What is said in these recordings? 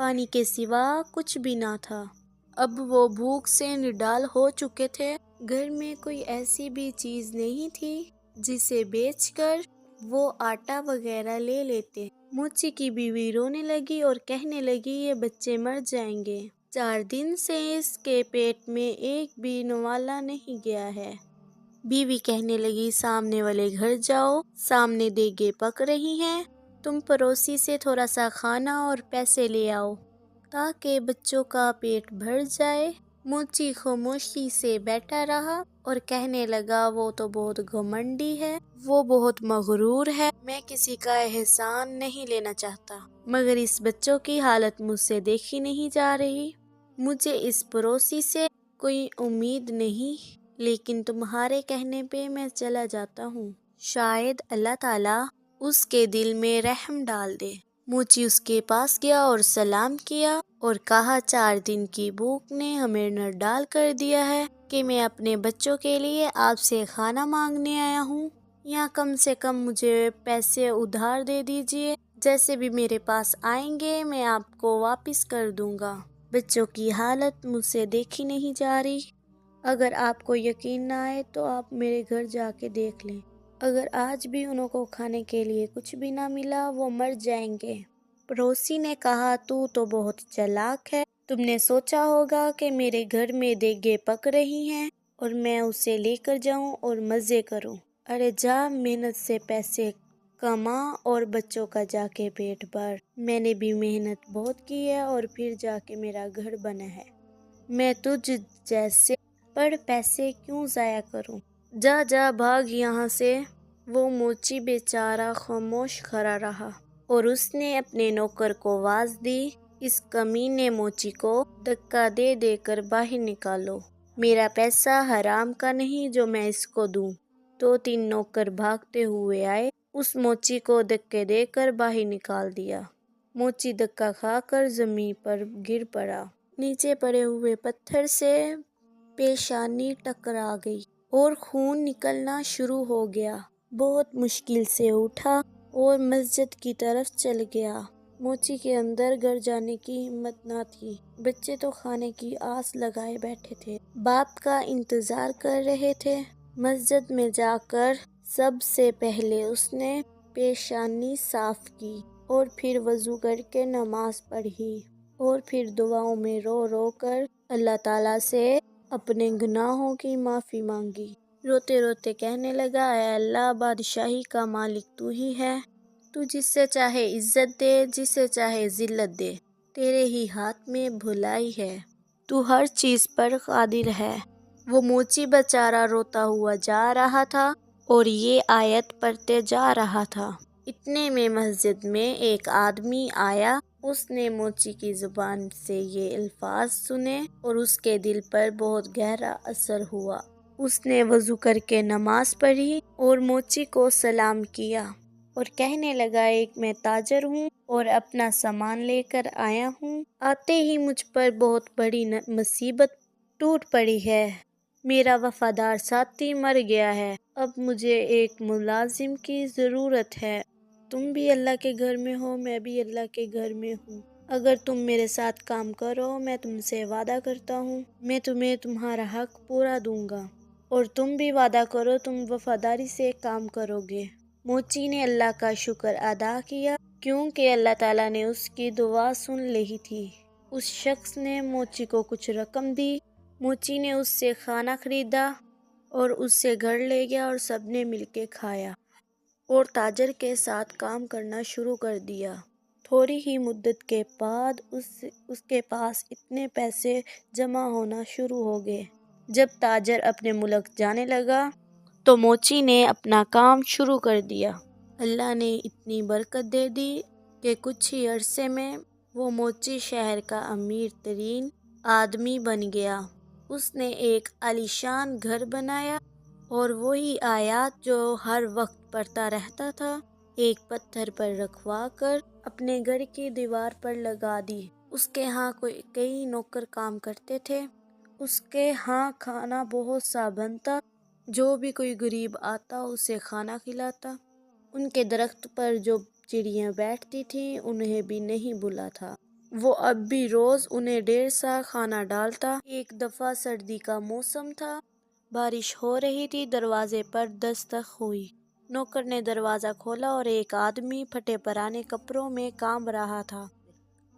پانی کے سوا کچھ بھی نہ تھا۔ اب وہ بھوک سے نڈال ہو چکے تھے۔ گھر میں کوئی ایسی بھی چیز نہیں تھی جسے بیچ کر وہ آٹا وغیرہ لے لیتے۔ موچی کی بیوی رونے لگی اور کہنے لگی یہ بچے مر جائیں گے۔ 4 دن سے اس کے پیٹ میں ایک بھی نوالا نہیں گیا ہے۔ بیوی کہنے لگی سامنے والے گھر جاؤ، سامنے دیگیں پک رہی ہیں، تم پڑوسی سے تھوڑا سا کھانا اور پیسے لے آؤ تاکہ بچوں کا پیٹ بھر جائے۔ موچی خاموشی سے بیٹھا رہا اور کہنے لگا وہ تو بہت گھمنڈی ہے، وہ بہت مغرور ہے، میں کسی کا احسان نہیں لینا چاہتا، مگر اس بچوں کی حالت مجھ سے دیکھی نہیں جا رہی۔ مجھے اس پڑوسی سے کوئی امید نہیں، لیکن تمہارے کہنے پہ میں چلا جاتا ہوں، شاید اللہ تعالیٰ اس کے دل میں رحم ڈال دے۔ موچی اس کے پاس گیا اور سلام کیا اور کہا 4 دن کی بھوک نے ہمیں نڈال کر دیا ہے کہ میں اپنے بچوں کے لیے آپ سے کھانا مانگنے آیا ہوں، یا کم سے کم مجھے پیسے ادھار دے دیجئے، جیسے بھی میرے پاس آئیں گے میں آپ کو واپس کر دوں گا۔ بچوں کی حالت مجھ سے دیکھی نہیں جا رہی، اگر آپ کو یقین نہ آئے تو آپ میرے گھر جا کے دیکھ لیں، اگر آج بھی انہوں کو کھانے کے لیے کچھ بھی نہ ملا وہ مر جائیں گے۔ پڑوسی نے کہا تو بہت چالاک ہے، تم نے سوچا ہوگا کہ میرے گھر میں دیگیں پک رہی ہیں اور میں اسے لے کر جاؤں اور مزے کروں۔ ارے جا محنت سے پیسے کما اور بچوں کا جا کے پیٹ بھر، میں نے بھی محنت بہت کی ہے اور پھر جا کے میرا گھر بنا ہے، میں تجھ جیسے پر پیسے کیوں ضائع کروں، جا جا بھاگ یہاں سے۔ وہ موچی بیچارہ خاموش کھڑا رہا اور اس نے اپنے نوکر کو آواز دی اس کمینے موچی کو دھکا دے دے کر باہر نکالو، میرا پیسہ حرام کا نہیں جو میں اس کو دوں۔ 2-3 نوکر بھاگتے ہوئے آئے، اس موچی کو دھکے دے کر باہر نکال دیا۔ موچی دھکا کھا کر زمین پر گر پڑا، نیچے پڑے ہوئے پتھر سے پیشانی ٹکرا گئی اور خون نکلنا شروع ہو گیا۔ بہت مشکل سے اٹھا اور مسجد کی طرف چل گیا۔ موچی کے اندر گھر جانے کی ہمت نہ تھی، بچے تو کھانے کی آس لگائے بیٹھے تھے، باپ کا انتظار کر رہے تھے۔ مسجد میں جا کر سب سے پہلے اس نے پیشانی صاف کی اور پھر وضو کر کے نماز پڑھی اور پھر دعاؤں میں رو رو کر اللہ تعالیٰ سے اپنے گناہوں کی معافی مانگی۔ روتے روتے کہنے لگا اے اللہ، بادشاہی کا مالک تو ہی ہے، تو جس سے چاہے عزت دے، جسے چاہے ذلت دے، تیرے ہی ہاتھ میں بھلائی ہے، تو ہر چیز پر قادر ہے۔ وہ موچی بیچارہ روتا ہوا جا رہا تھا اور یہ آیت پڑھتے جا رہا تھا۔ اتنے میں مسجد میں ایک آدمی آیا، اس نے موچی کی زبان سے یہ الفاظ سنے اور اس کے دل پر بہت گہرا اثر ہوا۔ اس نے وضو کر کے نماز پڑھی اور موچی کو سلام کیا اور کہنے لگا ایک میں تاجر ہوں اور اپنا سامان لے کر آیا ہوں، آتے ہی مجھ پر بہت بڑی مصیبت ٹوٹ پڑی ہے، میرا وفادار ساتھی مر گیا ہے، اب مجھے ایک ملازم کی ضرورت ہے، تم بھی اللہ کے گھر میں ہو، میں بھی اللہ کے گھر میں ہوں، اگر تم میرے ساتھ کام کرو میں تم سے وعدہ کرتا ہوں میں تمہیں تمہارا حق پورا دوں گا، اور تم بھی وعدہ کرو تم وفاداری سے کام کرو گے۔ موچی نے اللہ کا شکر ادا کیا کیونکہ اللہ تعالیٰ نے اس کی دعا سن لی تھی۔ اس شخص نے موچی کو کچھ رقم دی، موچی نے اس سے کھانا خریدا اور اس سے گھر لے گیا اور سب نے مل کے کھایا اور تاجر کے ساتھ کام کرنا شروع کر دیا۔ تھوڑی ہی مدت کے بعد اس کے پاس اتنے پیسے جمع ہونا شروع ہو گئے۔ جب تاجر اپنے ملک جانے لگا تو موچی نے اپنا کام شروع کر دیا۔ اللہ نے اتنی برکت دے دی کہ کچھ ہی عرصے میں وہ موچی شہر کا امیر ترین آدمی بن گیا۔ اس نے ایک عالیشان گھر بنایا اور وہی آیات جو ہر وقت پڑھتا رہتا تھا ایک پتھر پر رکھوا کر اپنے گھر کی دیوار پر لگا دی۔ اس کے ہاں کئی نوکر کام کرتے تھے، اس کے ہاں کھانا بہت سا بنتا، جو بھی کوئی غریب آتا اسے کھانا کھلاتا، ان کے درخت پر جو چڑیاں بیٹھتی تھیں انہیں بھی نہیں بھولا تھا۔ وہ اب بھی روز انہیں ڈھیر سا کھانا ڈالتا۔ ایک دفعہ سردی کا موسم تھا، بارش ہو رہی تھی، دروازے پر دستک ہوئی۔ نوکر نے دروازہ کھولا اور ایک آدمی پھٹے پرانے کپڑوں میں کام رہا تھا۔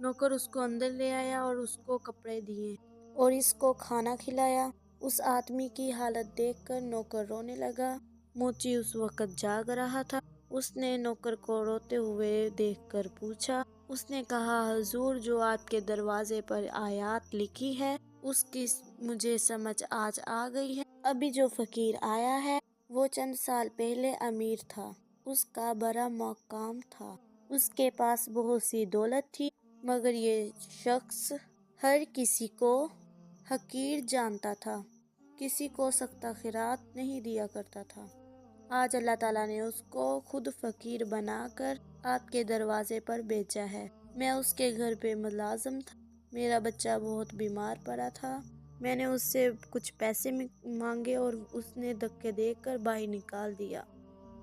نوکر اس کو اندر لے آیا اور اس کو کپڑے دیے اور اس کو کھانا کھلایا۔ اس آدمی کی حالت دیکھ کر نوکر رونے لگا۔ موچی اس وقت جاگ رہا تھا۔ اس نے نوکر کو روتے ہوئے دیکھ کر پوچھا۔ اس نے کہا، حضور، جو آپ کے دروازے پر آیات لکھی ہے اس کی مجھے سمجھ آج آ گئی ہے۔ ابھی جو فقیر آیا ہے وہ چند سال پہلے امیر تھا، اس کا بڑا مقام تھا، اس کے پاس بہت سی دولت تھی، مگر یہ شخص ہر کسی کو حقیر جانتا تھا، کسی کو سختہ خیرات نہیں دیا کرتا تھا۔ آج اللہ تعالیٰ نے اس کو خود فقیر بنا کر آپ کے دروازے پر بھیجا ہے۔ میں اس کے گھر پہ ملازم تھا، میرا بچہ بہت بیمار پڑا تھا، میں نے اس سے کچھ پیسے مانگے اور اس نے دھکے دے کر باہر نکال دیا۔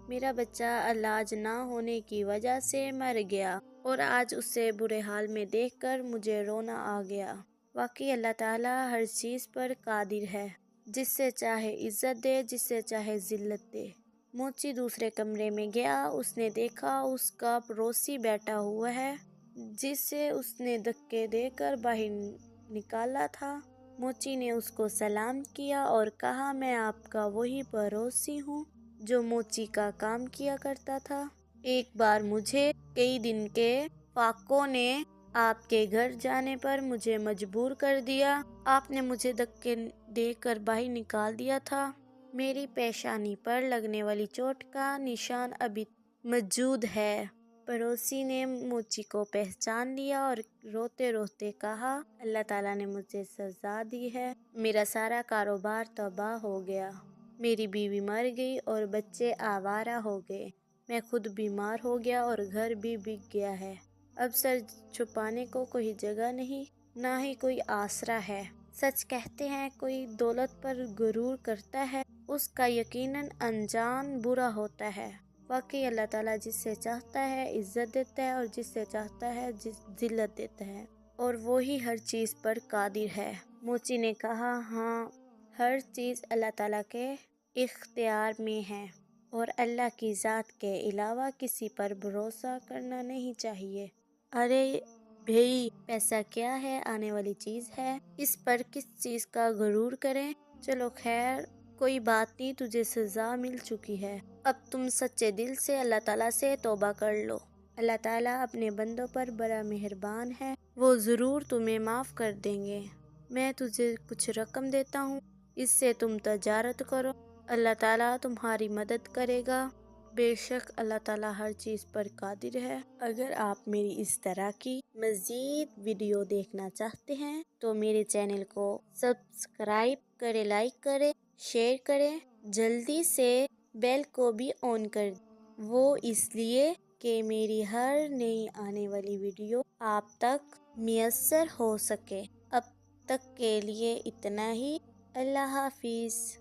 میرا بچہ علاج نہ ہونے کی وجہ سے مر گیا اور آج اسے برے حال میں دیکھ کر مجھے رونا آ گیا۔ واقعی اللہ تعالیٰ ہر چیز پر قادر ہے، جس سے چاہے عزت دے، جس سے چاہے ذلت دے۔ موچی دوسرے کمرے میں گیا، اس نے دیکھا اس کا پڑوسی بیٹھا ہوا ہے جسے اس نے دھکے دے کر باہر نکالا تھا۔ موچی نے اس کو سلام کیا اور کہا، میں آپ کا وہی پڑوسی ہوں جو موچی کا کام کیا کرتا تھا۔ ایک بار مجھے کئی دن کے فاقوں نے آپ کے گھر جانے پر مجھے مجبور کر دیا، آپ نے مجھے دھکے دے کر باہر نکال دیا تھا۔ میری پیشانی پر لگنے والی چوٹ کا نشان ابھی موجود ہے۔ پڑوسی نے موچی کو پہچان لیا اور روتے روتے کہا، اللہ تعالیٰ نے مجھے سزا دی ہے، میرا سارا کاروبار تباہ ہو گیا، میری بیوی مر گئی اور بچے آوارہ ہو گئے، میں خود بیمار ہو گیا اور گھر بھی بک گیا ہے، اب سر چھپانے کو کوئی جگہ نہیں، نہ ہی کوئی آسرا ہے۔ سچ کہتے ہیں، کوئی دولت پر غرور کرتا ہے، اس کا یقیناً انجام برا ہوتا ہے۔ واقعی اللہ تعالیٰ جس سے چاہتا ہے عزت دیتا ہے اور جس سے چاہتا ہے ذلت دیتا ہے، اور وہی ہر چیز پر قادر ہے۔ موچی نے کہا، ہاں، ہر چیز اللہ تعالیٰ کے اختیار میں ہے اور اللہ کی ذات کے علاوہ کسی پر بھروسہ کرنا نہیں چاہیے۔ ارے بھئی، پیسہ کیا ہے؟ آنے والی چیز ہے، اس پر کس چیز کا غرور کریں؟ چلو خیر، کوئی بات نہیں، تجھے سزا مل چکی ہے، اب تم سچے دل سے اللہ تعالیٰ سے توبہ کر لو۔ اللہ تعالیٰ اپنے بندوں پر بڑا مہربان ہے، وہ ضرور تمہیں معاف کر دیں گے۔ میں تجھے کچھ رقم دیتا ہوں، اس سے تم تجارت کرو، اللہ تعالیٰ تمہاری مدد کرے گا، بے شک اللہ تعالیٰ ہر چیز پر قادر ہے۔ اگر آپ میری اس طرح کی مزید ویڈیو دیکھنا چاہتے ہیں تو میرے چینل کو سبسکرائب کریں، لائک کریں، شیئر کریں، جلدی سے بیل کو بھی آن کر دیں، وہ اس لیے کہ میری ہر نئی آنے والی ویڈیو آپ تک میسر ہو سکے۔ اب تک کے لیے اتنا ہی، اللہ حافظ۔